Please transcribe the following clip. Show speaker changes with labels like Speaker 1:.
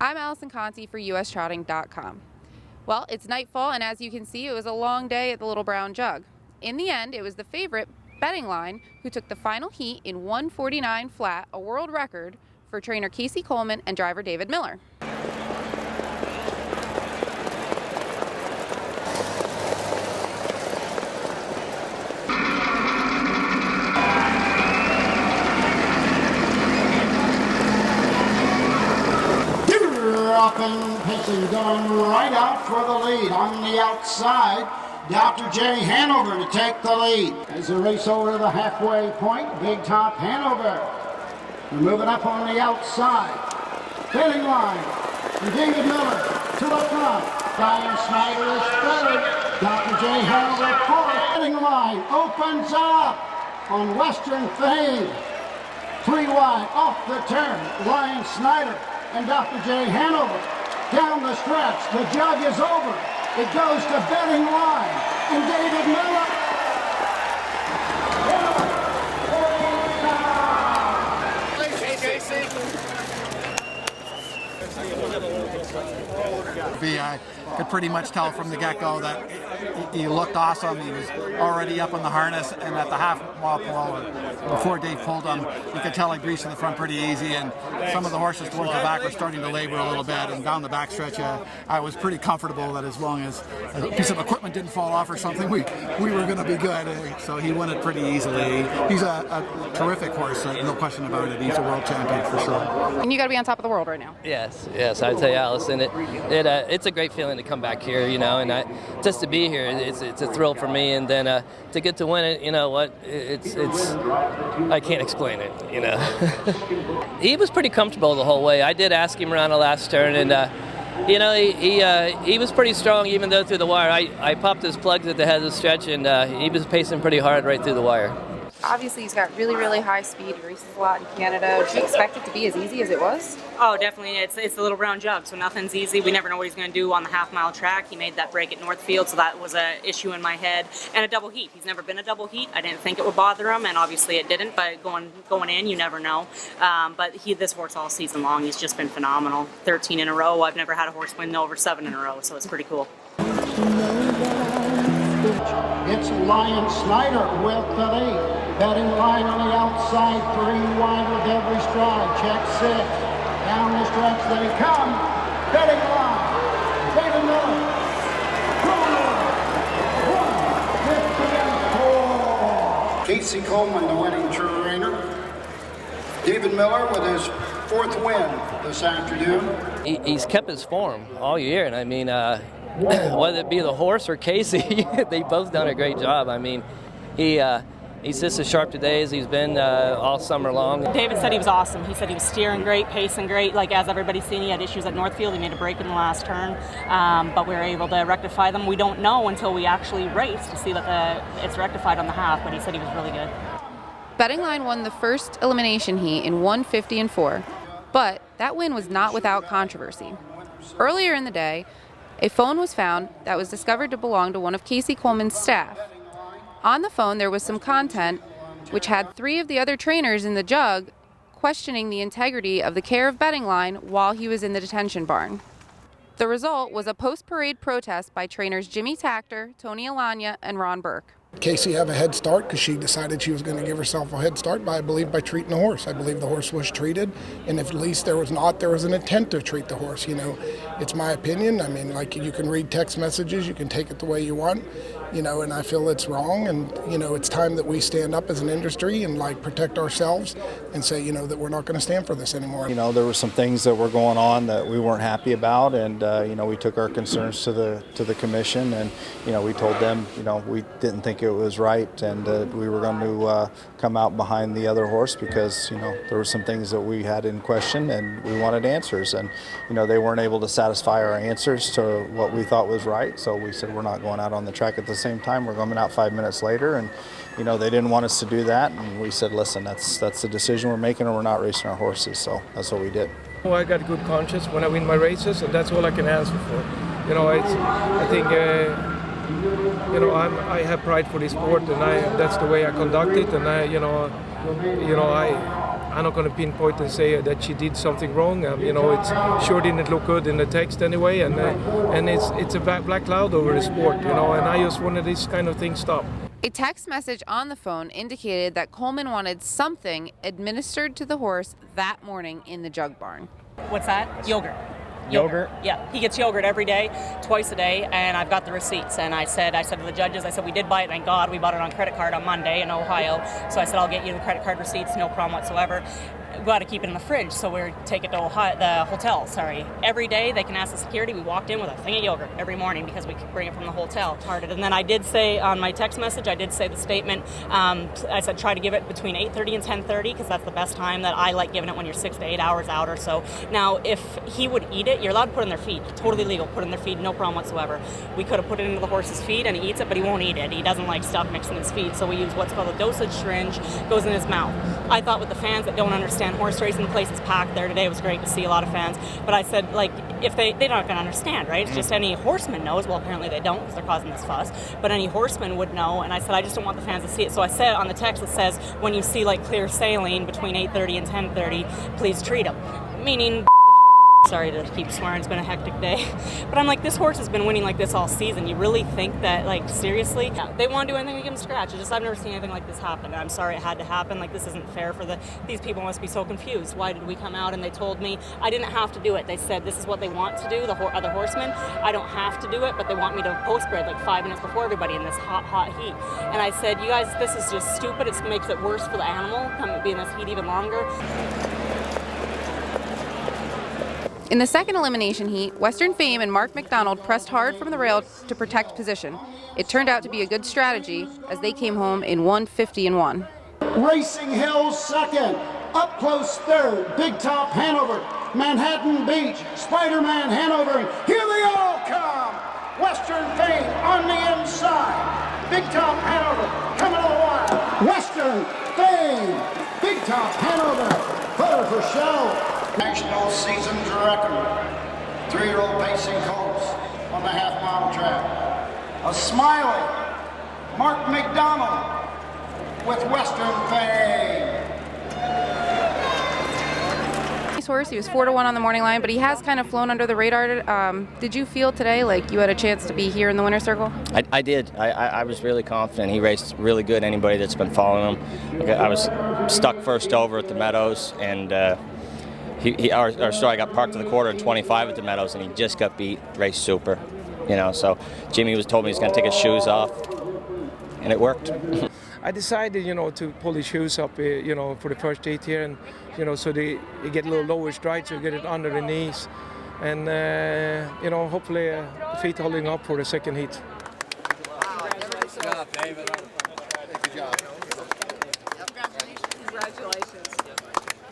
Speaker 1: I'm Allison Conti for USTrotting.com. Well, it's nightfall, and as you can see, it was a long day at the Little Brown Jug. In the end, it was the favorite, Betting Line, who took the final heat in 1:49 flat, a world record for trainer Casie Coleman and driver David Miller.
Speaker 2: Dropping, pacing, going right out for the lead. On the outside, Dr. J. Hanover to take the lead. As they race over to the halfway point, Big Top Hanover. They're moving up on the outside. Betting Line, and David Miller to the front. Diane Snyder is third. Dr. J. Hanover fourth. Betting Line opens up on Western Fame. 3 wide off the turn. Ryan Snyder and Dr. J. Hanover down the stretch. The jug is over. It goes to Betting Line and David Miller.
Speaker 3: I could pretty much tell from the get-go that he looked awesome. He was already up on the harness, and at the half-mile pull, before Dave pulled him, you could tell he greased to the front pretty easy, and some of the horses towards the back were starting to labor a little bit, and down the backstretch, I was pretty comfortable that as long as a piece of equipment didn't fall off or something, we were going to be good. So he won it pretty easily. He's a terrific horse, no question about it. He's a world champion for sure.
Speaker 1: And you got to be on top of the world right now.
Speaker 4: Yes, I'd say, Allison, it's a great feeling to come back here, and just to be here, it's a thrill for me, and then to get to win it, you know what, it's I can't explain it, He was pretty comfortable the whole way. I did ask him around the last turn, and he was pretty strong even though through the wire. I popped his plugs at the head of the stretch, and he was pacing pretty hard right through the wire.
Speaker 1: Obviously, he's got really, really high speed. He races a lot in Canada. Do you expect it to be as easy as it was?
Speaker 5: Oh, definitely. It's the Little Brown Jug, so nothing's easy. We never know what he's going to do on the half-mile track. He made that break at Northfield, so that was an issue in my head. And a double heat. He's never been a double heat. I didn't think it would bother him, and obviously it didn't. But going in, you never know. But this horse all season long, he's just been phenomenal. 13 in a row. I've never had a horse win over 7 in a row, so it's pretty cool.
Speaker 2: It's Ryan Snyder with the lead. Betting Line on the outside, 3 wide with every stride. Check 6. Down the stretch they come. Betting Line. David Miller. Casie Coleman, the winning trainer. David Miller with his 4th win this afternoon.
Speaker 4: He's kept his form all year, and I mean, whether it be the horse or Casie, they both done a great job. I mean, he's just as sharp today as he's been all summer long.
Speaker 5: David said he was awesome. He said he was steering great, pacing great. Like, as everybody's seen, he had issues at Northfield. He made a break in the last turn, but we were able to rectify them. We don't know until we actually race to see that it's rectified on the half, but he said he was really good.
Speaker 1: Betting Line won the first elimination heat in 1:50-4, but that win was not without controversy. Earlier in the day, a phone was found that was discovered to belong to one of Casie Coleman's staff. On the phone, there was some content which had 3 of the other trainers in the jug questioning the integrity of the care of Betting Line while he was in the detention barn. The result was a post-parade protest by trainers Jimmy Takter, Tony Alagna, and Ron Burke.
Speaker 6: Casie had a head start because she decided she was going to give herself a head start by treating the horse. I believe the horse was treated, and if at least there was an intent to treat the horse. It's my opinion. I mean, like, you can read text messages, you can take it the way you want, and I feel it's wrong, and, it's time that we stand up as an industry and, protect ourselves and say, that we're not going to stand for this anymore.
Speaker 7: There were some things that were going on that we weren't happy about, and, we took our concerns to the commission, and, we told them, we didn't think it was right, and we were going to come out behind the other horse because, there were some things that we had in question, and we wanted answers, and, they weren't able to satisfy our answers to what we thought was right, so we said we're not going out on the track at the same time. We're coming out 5 minutes later, and they didn't want us to do that, and we said, listen, that's the decision we're making, and we're not racing our horses, so that's what we did.
Speaker 8: Well, I got good conscience when I win my races, and that's all I can ask for. I think I have pride for this sport, and that's the way I conduct it, and I'm not going to pinpoint and say that she did something wrong. You know, it sure didn't look good in the text anyway, and it's a black cloud over the sport, you know, and I just wanted this kind of thing stopped.
Speaker 1: A text message on the phone indicated that Coleman wanted something administered to the horse that morning in the jug barn.
Speaker 5: What's that? Yogurt.
Speaker 9: Yogurt?
Speaker 5: Yeah, he gets yogurt every day, twice a day, and I've got the receipts. And I said to the judges, I said, we did buy it, thank God. We bought it on credit card on Monday in Ohio. So I said, I'll get you the credit card receipts, no problem whatsoever. We've got to keep it in the fridge, so we take it to the hotel. Every day they can ask the security. We walked in with a thing of yogurt every morning because we could bring it from the hotel. And then I did say on my text message, I did say the statement, I said try to give it between 8:30 and 10:30 because that's the best time that I like giving it when you're 6 to 8 hours out or so. Now, if he would eat it, you're allowed to put it in their feed. Totally legal, put it in their feed, no problem whatsoever. We could have put it into the horse's feed and he eats it, but he won't eat it. He doesn't like stuff mixed in his feed, so we use what's called a dosage syringe, goes in his mouth. I thought with the fans that don't understand horse racing, the place is packed there today. It was great to see a lot of fans, but I said, like, if they're not going to understand, right? It's just any horseman knows. Well, apparently they don't because they're causing this fuss, but any horseman would know. And I said, I just don't want the fans to see it. So I said on the text, it says, when you see like clear sailing between 8:30 and 10:30, please treat them. Meaning, sorry to keep swearing, it's been a hectic day. But I'm like, this horse has been winning like this all season. You really think that, like, seriously? Yeah, they want to do anything to give him scratch. It's just, I've never seen anything like this happen. I'm sorry it had to happen. Like, this isn't fair for these people must be so confused. Why did we come out and they told me I didn't have to do it? They said, this is what they want to do, the other horsemen. I don't have to do it, but they want me to post-bred like 5 minutes before everybody in this hot heat. And I said, you guys, this is just stupid. It makes it worse for the animal, being in this heat even longer.
Speaker 1: In the second elimination heat, Western Fame and Mark McDonald pressed hard from the rail to protect position. It turned out to be a good strategy as they came home in 150-1.
Speaker 2: Racing Hills second, up close third, Big Top Hanover, Manhattan Beach, Spider-Man Hanover, and here they all come! Western Fame on the inside, Big Top Hanover coming to the wire, Western Fame, Big Top Hanover, putter for show. National season's record, 3-year-old pacing colts on the half-mile track. A smiling Mark McDonald with Western Fame.
Speaker 1: Nice horse. He was 4-1 on the morning line, but he has kind of flown under the radar. Did you feel today like you had a chance to be here in the winner's circle?
Speaker 9: I did. I was really confident. He raced really good. Anybody that's been following him. I was stuck first over at the Meadows, and our story got parked in the quarter at 25 at the Meadows, and he just got beat, raced super, you know. So Jimmy told me he's going to take his shoes off, and it worked.
Speaker 8: I decided, you know, to pull his shoes up, you know, for the first heat here, and you know, so they get a little lower stride, so you get it under the knees, and you know, hopefully the feet holding up for the second heat.
Speaker 3: Good job, David. Good job.